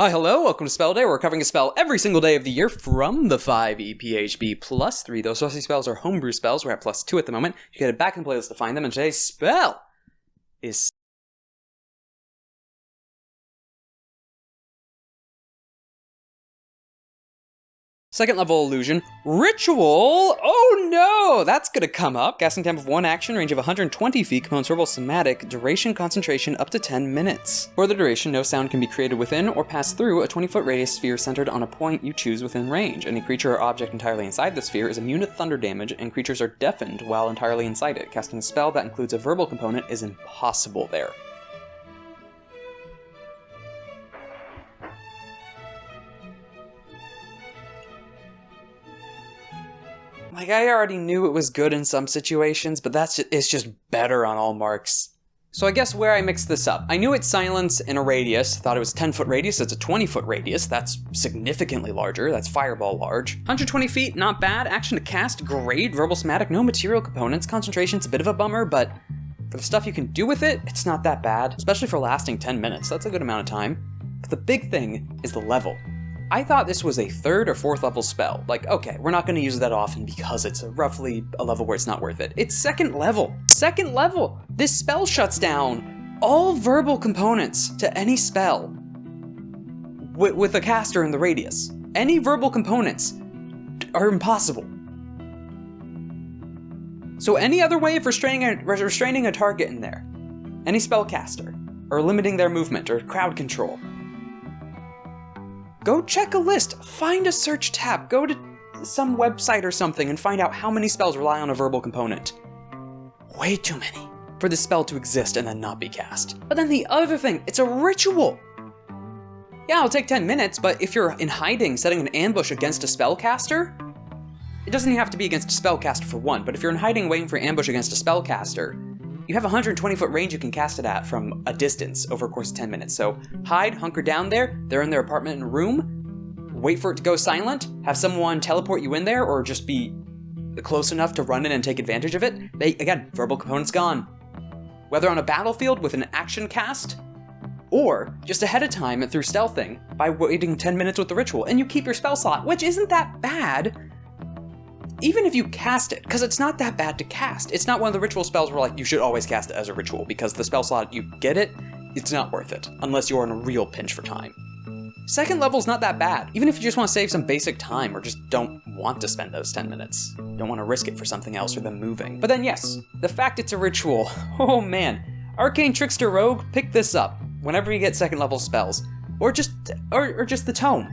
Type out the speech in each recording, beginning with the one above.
Hi, hello, welcome to Spell Day. We're covering a spell every single day of the year from the 5e PHB plus 3. Those saucy spells are homebrew spells. We're at plus 2 at the moment. You can head back in the playlist to find them, and today's spell is... Second level illusion. Ritual? Oh no! That's gonna come up. Casting time of 1 action, range of 120 feet, components verbal somatic, duration concentration up to 10 minutes. For the duration, no sound can be created within or pass through a 20-foot radius sphere centered on a point you choose within range. Any creature or object entirely inside the sphere is immune to thunder damage, and creatures are deafened while entirely inside it. Casting a spell that includes a verbal component is impossible there. Like, I already knew it was good in some situations, but it's just better on all marks. So I guess where I mixed this up. I knew it's silence in a radius, thought it was 10-foot radius, it's a 20-foot radius, that's significantly larger, that's fireball large. 120 feet, not bad. Action to cast, great. Verbal somatic, no material components. Concentration's a bit of a bummer, but for the stuff you can do with it, it's not that bad. Especially for lasting 10 minutes, that's a good amount of time. But the big thing is the level. I thought this was a 3rd or 4th level spell. Like, okay, we're not going to use it that often because it's roughly a level where it's not worth it. It's 2nd level. 2nd level! This spell shuts down all verbal components to any spell with a caster in the radius. Any verbal components are impossible. So any other way of restraining a target in there, any spellcaster, or limiting their movement, or crowd control, go check a list, find a search tab, go to some website or something and find out how many spells rely on a verbal component. Way too many for this spell to exist and then not be cast. But then the other thing, it's a ritual. Yeah, it'll take 10 minutes, but if you're in hiding, setting an ambush against a spellcaster, it doesn't even have to be against a spellcaster for one, but if you're in hiding waiting for ambush against a spellcaster, you have a 120-foot range you can cast it at from a distance over a course of 10 minutes. So hide, hunker down there, they're in their apartment and room, wait for it to go silent, have someone teleport you in there, or just be close enough to run in and take advantage of it. Again, verbal component's gone. Whether on a battlefield with an action cast, or just ahead of time through stealthing by waiting 10 minutes with the ritual, and you keep your spell slot, which isn't that bad. Even if you cast it, because it's not that bad to cast. It's not one of the ritual spells where like you should always cast it as a ritual, because the spell slot you get it, it's not worth it, unless you're in a real pinch for time. 2nd level's not that bad, even if you just want to save some basic time or just don't want to spend those 10 minutes. Don't want to risk it for something else or them moving. But then yes, the fact it's a ritual, oh man. Arcane Trickster Rogue, pick this up whenever you get 2nd level spells. Or just the tome.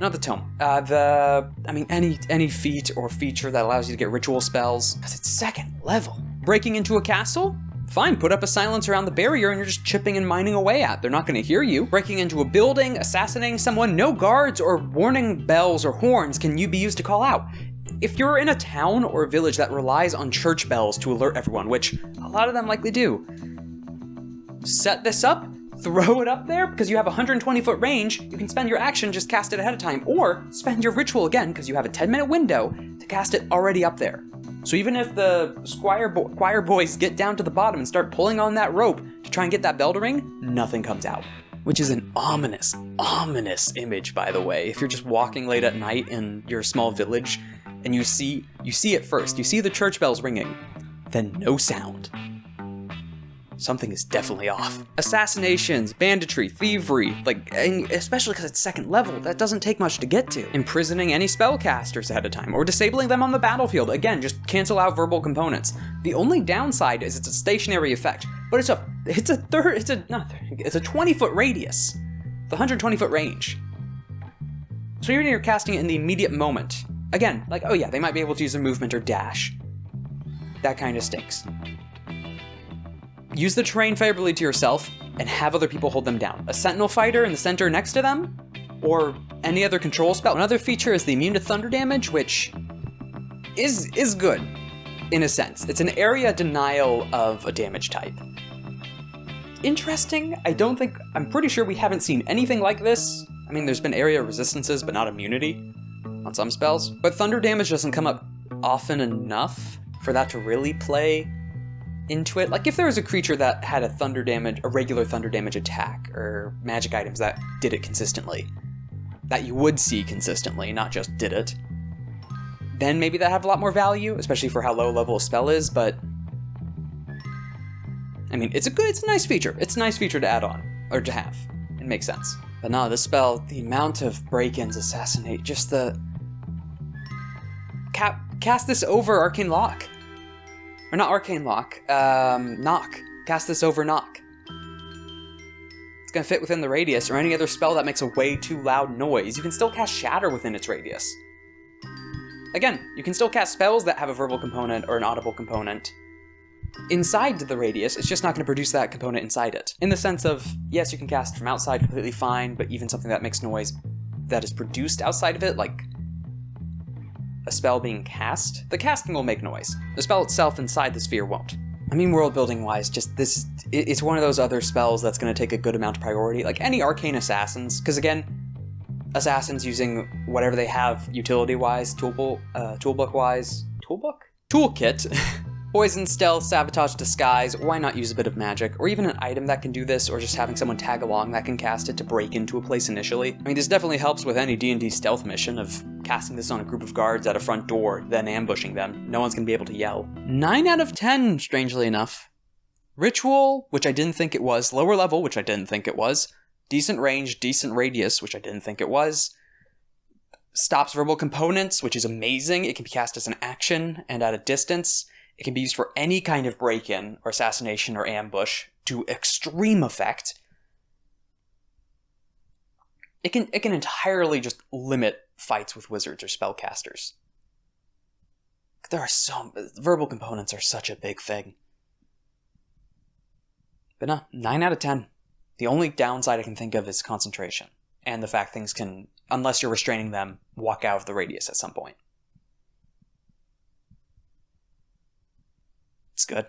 Not the tome. Any feat or feature that allows you to get ritual spells, because it's 2nd level. Breaking into a castle? Fine, put up a silence around the barrier and you're just chipping and mining away at. They're not going to hear you. Breaking into a building, assassinating someone, no guards or warning bells or horns can you be used to call out. If you're in a town or a village that relies on church bells to alert everyone, which a lot of them likely do, set this up, throw it up there, because you have a 120-foot range, you can spend your action, just cast it ahead of time, or spend your ritual again, because you have a 10-minute window to cast it already up there. So even if the choir boys get down to the bottom and start pulling on that rope to try and get that bell to ring, nothing comes out. Which is an ominous, ominous image, by the way. If you're just walking late at night in your small village, and you see it first, you see the church bells ringing, then no sound. Something is definitely off. Assassinations, banditry, thievery, especially because it's 2nd level, that doesn't take much to get to. Imprisoning any spellcasters ahead of time, or disabling them on the battlefield. Again, just cancel out verbal components. The only downside is it's a stationary effect, but it's a 20-foot radius. The 120-foot range. So even if you're casting it in the immediate moment, again, like, oh yeah, they might be able to use a movement or dash. That kind of stinks. Use the terrain favorably to yourself, and have other people hold them down. A sentinel fighter in the center next to them, or any other control spell. Another feature is the immune to thunder damage, which is good, in a sense. It's an area denial of a damage type. Interesting, I'm pretty sure we haven't seen anything like this. I mean, there's been area resistances, but not immunity on some spells. But thunder damage doesn't come up often enough for that to really play into it. Like if there was a creature that had a regular thunder damage attack, or magic items that did it consistently, that you would see consistently, not just did it, then maybe that have a lot more value, especially for how low level a spell is, but I mean, it's a nice feature. It's a nice feature to add on, or to have. It makes sense. But no, this spell, the amount of break-ins, assassinate, just the... Cast this over Arcane Lock. Or not Arcane Lock, Knock. Cast this over Knock. It's gonna fit within the radius, or any other spell that makes a way too loud noise. You can still cast Shatter within its radius. Again, you can still cast spells that have a verbal component or an audible component inside the radius. It's just not going to produce that component inside it. In the sense of, yes, you can cast from outside completely fine, but even something that makes noise that is produced outside of it, like a spell being cast, the casting will make noise. The spell itself inside the sphere won't. I mean, world building wise, just this, it's one of those other spells that's going to take a good amount of priority, like any arcane assassins, because again, assassins using whatever they have utility-wise, toolbook-wise, toolkit, poison, stealth, sabotage, disguise, why not use a bit of magic, or even an item that can do this, or just having someone tag along that can cast it to break into a place initially. I mean, this definitely helps with any D&D stealth mission of casting this on a group of guards at a front door, then ambushing them. No one's gonna be able to yell. 9 out of 10, strangely enough. Ritual, which I didn't think it was. Lower level, which I didn't think it was. Decent range, decent radius, which I didn't think it was. Stops verbal components, which is amazing. It can be cast as an action and at a distance. It can be used for any kind of break-in or assassination or ambush to extreme effect. It can entirely just limit fights with wizards or spellcasters. Verbal components are such a big thing. But no, 9 out of 10. The only downside I can think of is concentration, and the fact things can, unless you're restraining them, walk out of the radius at some point. It's good.